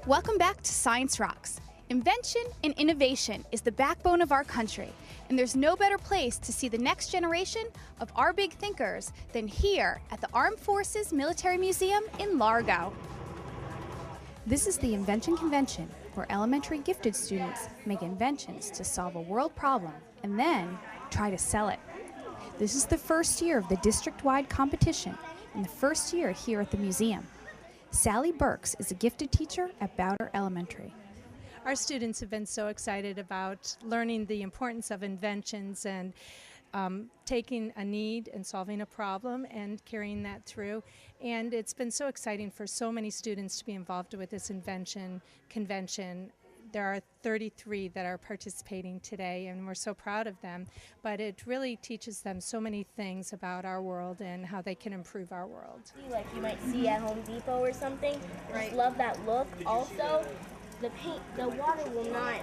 Welcome back to ScienceRocks. Invention and innovation is the backbone of our country, and there's no better place to see the next generation of our big thinkers than here at the Armed Forces Military Museum in Largo. This is the Invention Convention, where elementary gifted students make inventions to solve a world problem and then try to sell it. This is the first year of the district-wide competition and the first year here at the museum. Sally Burks is a gifted teacher at Bowder Elementary. Our students have been so excited about learning the importance of inventions and taking a need and solving a problem and carrying that through. And it's been so exciting for so many students to be involved with this invention convention. There are 33 that are participating today, and we're so proud of them. But it really teaches them so many things about our world and how they can improve our world. Like you might see at Home Depot or something. Right. Just love that look. Also, the water will not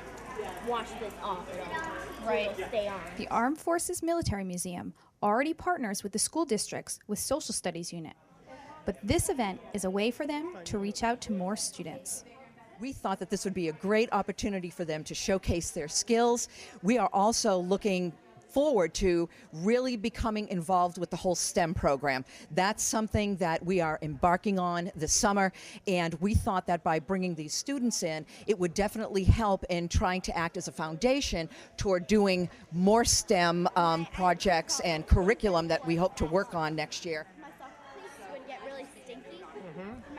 wash this off at all. Right. It will stay on. The Armed Forces Military Museum already partners with the school districts with Social Studies Unit. But this event is a way for them to reach out to more students. We thought that this would be a great opportunity for them to showcase their skills. We are also looking forward to really becoming involved with the whole STEM program. That's something that we are embarking on this summer, and we thought that by bringing these students in, it would definitely help in trying to act as a foundation toward doing more STEM projects and curriculum that we hope to work on next year.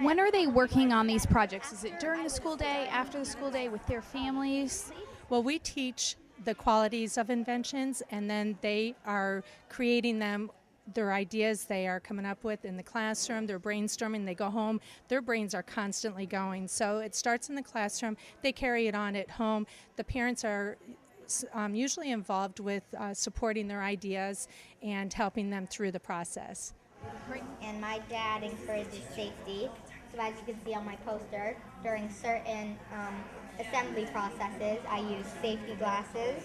When are they working on these projects? Is it during the school day, after the school day, with their families? Well, we teach the qualities of inventions, and then they are creating them, their ideas they are coming up with in the classroom, they're brainstorming, they go home, their brains are constantly going. So it starts in the classroom, they carry it on at home. The parents are usually involved with supporting their ideas and helping them through the process. And my dad encourages safety. So as you can see on my poster, during certain assembly processes, I use safety glasses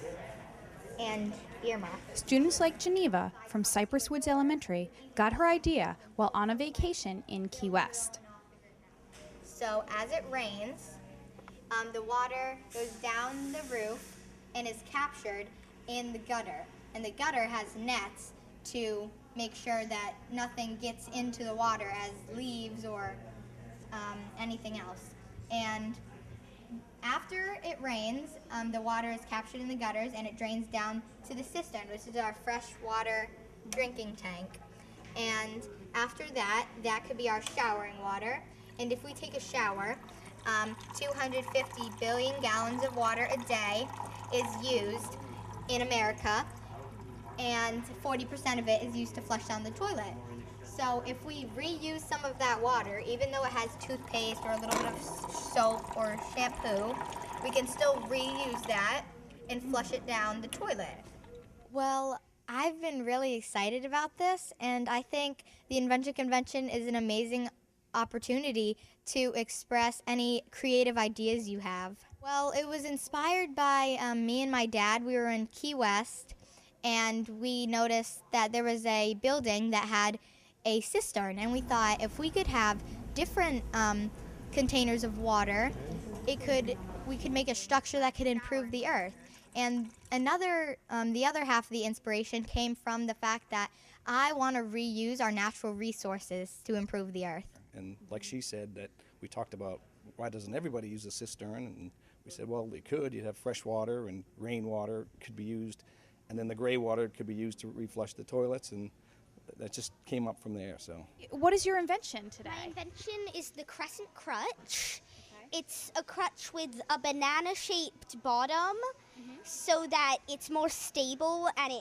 and earmuffs. Students like Geneva from Cypress Woods Elementary got her idea while on a vacation in Key West. So as it rains, the water goes down the roof and is captured in the gutter. And the gutter has nets to make sure that nothing gets into the water as leaves or anything else. And after it rains, the water is captured in the gutters and it drains down to the cistern, which is our freshwater drinking tank. And after that, that could be our showering water. And if we take a shower, 250 billion gallons of water a day is used in America, and 40% of it is used to flush down the toilet. So if we reuse some of that water, even though it has toothpaste or a little bit of soap or shampoo, we can still reuse that and flush it down the toilet. Well, I've been really excited about this, and I think the Invention Convention is an amazing opportunity to express any creative ideas you have. Well, it was inspired by me and my dad. We were in Key West, and we noticed that there was a building that had a cistern, and we thought if we could have different containers of water, we could make a structure that could improve the earth. And the other half of the inspiration came from the fact that I want to reuse our natural resources to improve the earth. And like she said, that we talked about why doesn't everybody use a cistern, and we said, well, they could. You'd have fresh water, and rainwater could be used, and then the gray water could be used to reflush the toilets, and that just came up from there. So, what is your invention today? My invention is the crescent crutch. Okay. It's a crutch with a banana-shaped bottom, so that it's more stable, and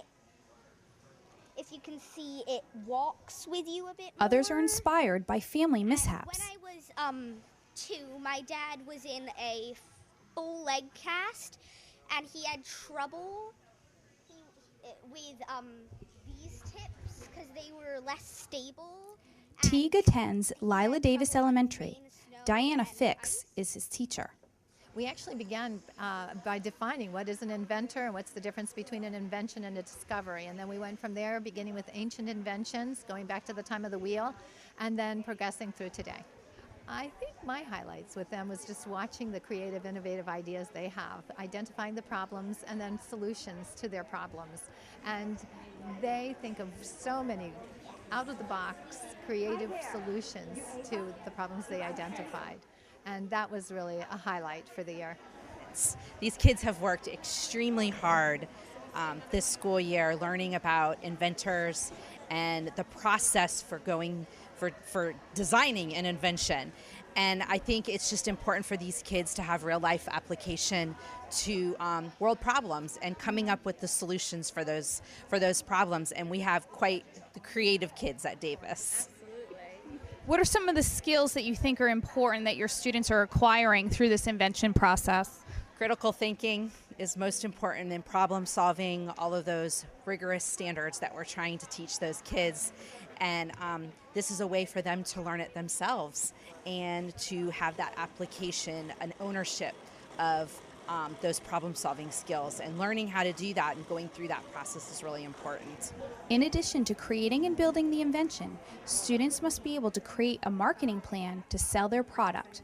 if you can see, it walks with you a bit more. Others are inspired by family mishaps. When I was 2, my dad was in a full leg cast, and he had trouble with these tips because they were less stable. Teague attends Lila Davis Elementary. Diana Fix is his teacher. We actually began by defining what is an inventor and what's the difference between an invention and a discovery. And then we went from there, beginning with ancient inventions, going back to the time of the wheel, and then progressing through today. I think my highlights with them was just watching the creative, innovative ideas they have, identifying the problems and then solutions to their problems. And they think of so many out-of-the-box creative solutions to the problems they identified. And that was really a highlight for the year. These kids have worked extremely hard this school year learning about inventors and the process for for designing an invention. And I think it's just important for these kids to have real life application to world problems and coming up with the solutions for those problems. And we have quite the creative kids at Davis. What are some of the skills that you think are important that your students are acquiring through this invention process? Critical thinking is most important in problem solving, all of those rigorous standards that we're trying to teach those kids. And this is a way for them to learn it themselves and to have that application and ownership of those problem solving skills. And learning how to do that and going through that process is really important. In addition to creating and building the invention, students must be able to create a marketing plan to sell their product.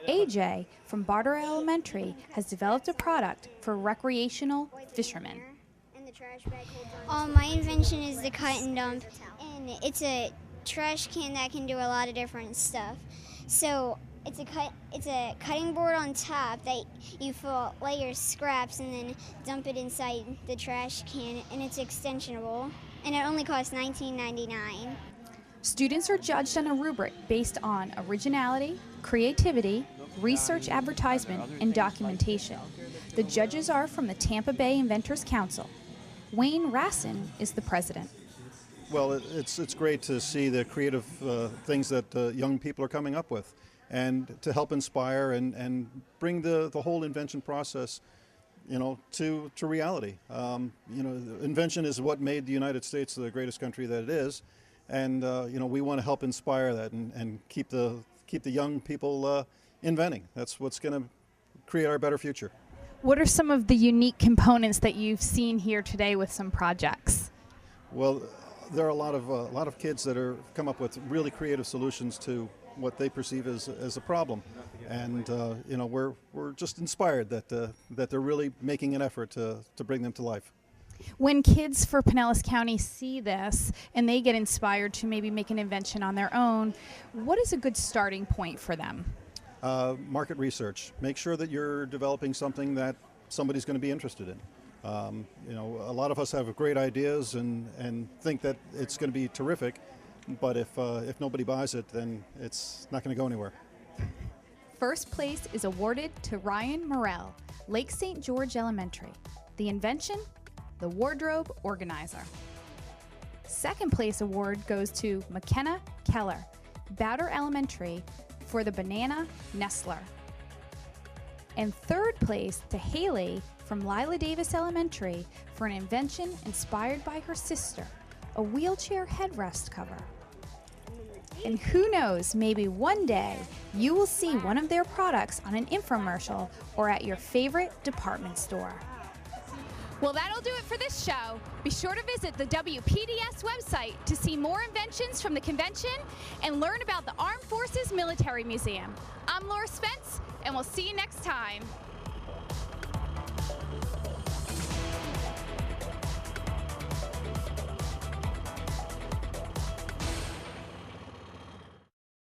AJ from Barter Elementary has developed a product for recreational fishermen. My invention is the cut and dump, and it's a trash can that can do a lot of different stuff. So it's a cutting board on top that you lay your scraps and then dump it inside the trash can, and it's extensionable, and it only costs $19.99. Students are judged on a rubric based on originality, creativity, research, advertisement, and documentation. The judges are from the Tampa Bay Inventors Council. Wayne Rassin is the president. Well, it's great to see the creative things that young people are coming up with, and to help inspire and bring the whole invention process, to reality. Invention is what made the United States the greatest country that it is, and we want to help inspire that and keep the young people inventing. That's what's going to create our better future. What are some of the unique components that you've seen here today with some projects? Well, there are a lot of kids that are come up with really creative solutions to what they perceive as a problem, and we're just inspired that they're really making an effort to bring them to life. When kids for Pinellas County see this and they get inspired to maybe make an invention on their own, what is a good starting point for them? Market research. Make sure that you're developing something that somebody's going to be interested in. A lot of us have great ideas and think that it's going to be terrific, but if nobody buys it, then it's not going to go anywhere. First place is awarded to Ryan Morrell, Lake St. George Elementary. The invention, the wardrobe organizer. Second place award goes to McKenna Keller, Bowder Elementary, for the banana nestler. And third place to Haley from Lila Davis Elementary for an invention inspired by her sister, a wheelchair headrest cover. And who knows, maybe one day you will see one of their products on an infomercial or at your favorite department store. Well, that'll do it for this show. Be sure to visit the WPDS website to see more inventions from the convention and learn about the Armed Forces Military Museum. I'm Laura Spence, and we'll see you next time.